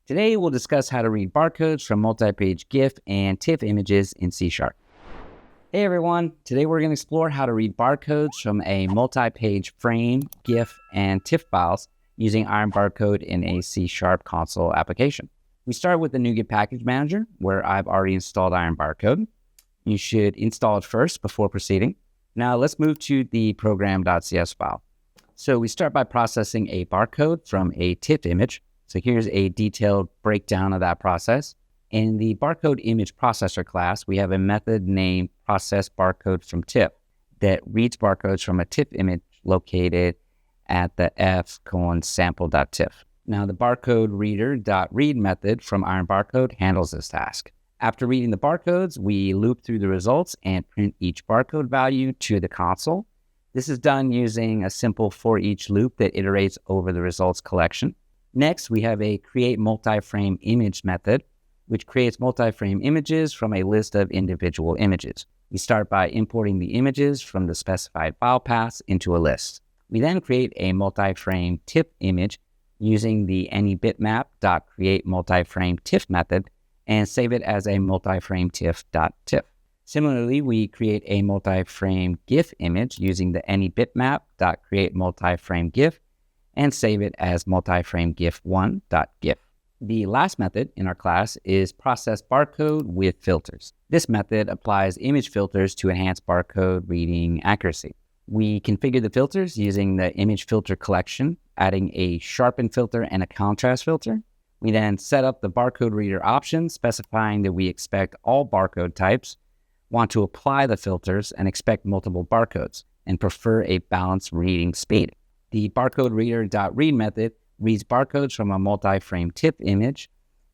Today, we'll discuss how to read barcodes from multi-page GIF and TIFF images in C#. Hey everyone, today we're going to explore how to read barcodes from a multi-page frame, GIF, and TIFF files using IronBarcode in a C# console application. We start with the NuGet package manager, where I've already installed IronBarcode. You should install it first before proceeding. Now let's move to the program.cs file. So we start by processing a barcode from a TIFF image. So here's a detailed breakdown of that process. In the barcode image processor class, we have a method named processBarcode from TIFF that reads barcodes from a TIFF image located at the f:/sample.tiff. Now the barcode reader.read method from IronBarcode handles this task. After reading the barcodes, we loop through the results and print each barcode value to the console. This is done using a simple for each loop that iterates over the results collection. Next, we have a create multi-frame image method, which creates multi-frame images from a list of individual images. We start by importing the images from the specified file paths into a list. We then create a multi-frame TIFF image using the anyBitmap.createMultiframeTIFF method and save it as a multi-frame TIFF.tiff. Similarly, we create a multi-frame GIF image using the anyBitmap.createMultiframeGIF and save it as multi-frame GIF1.gif. The last method in our class is processBarcode with filters. This method applies image filters to enhance barcode reading accuracy. We configure the filters using the image filter collection, adding a sharpen filter and a contrast filter. We then set up the barcode reader option, specifying that we expect all barcode types, want to apply the filters, and expect multiple barcodes, and prefer a balanced reading speed. The barcode reader.read method reads barcodes from a multi-frame TIFF image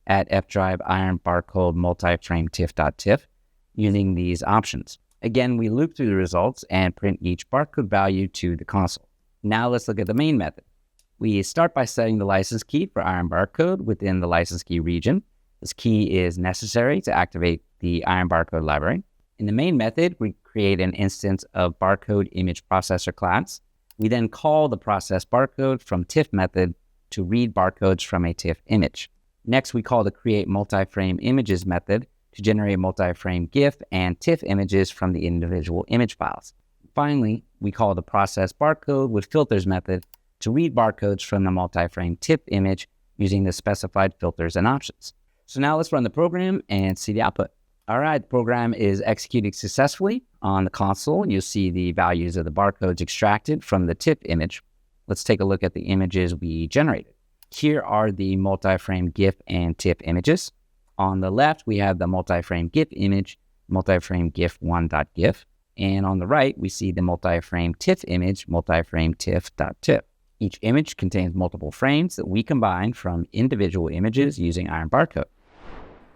at fdrive IronBarcode multi-frame TIFF.tiff using these options. Again, we loop through the results and print each barcode value to the console. Now let's look at the main method. We start by setting the license key for IronBarcode within the license key region. This key is necessary to activate the IronBarcode library. In the main method, we create an instance of barcode image processor class. We then call the processBarcode from TIFF method to read barcodes from a TIFF image. Next, we call the create multi-frame images method to generate multi-frame GIF and TIFF images from the individual image files. Finally, we call the processBarcode with filters method to read barcodes from the multi-frame TIFF image using the specified filters and options. So now let's run the program and see the output. All right, the program is executing successfully. On the console, you'll see the values of the barcodes extracted from the TIFF image. Let's take a look at the images we generated. Here are the multi-frame GIF and TIFF images. On the left, we have the multi-frame GIF image, multi-frame GIF1.gif. And on the right, we see the multi-frame TIFF image, multi-frame TIFF.tiff. Each image contains multiple frames that we combine from individual images using IronBarcode.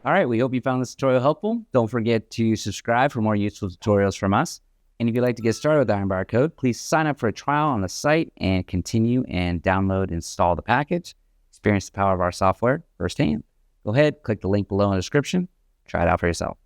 All right, we hope you found this tutorial helpful. Don't forget to subscribe for more useful tutorials from us. And if you'd like to get started with IronBarcode, please sign up for a trial on the site and continue and download and install the package. Experience the power of our software firsthand. Go ahead, click the link below in the description. Try it out for yourself.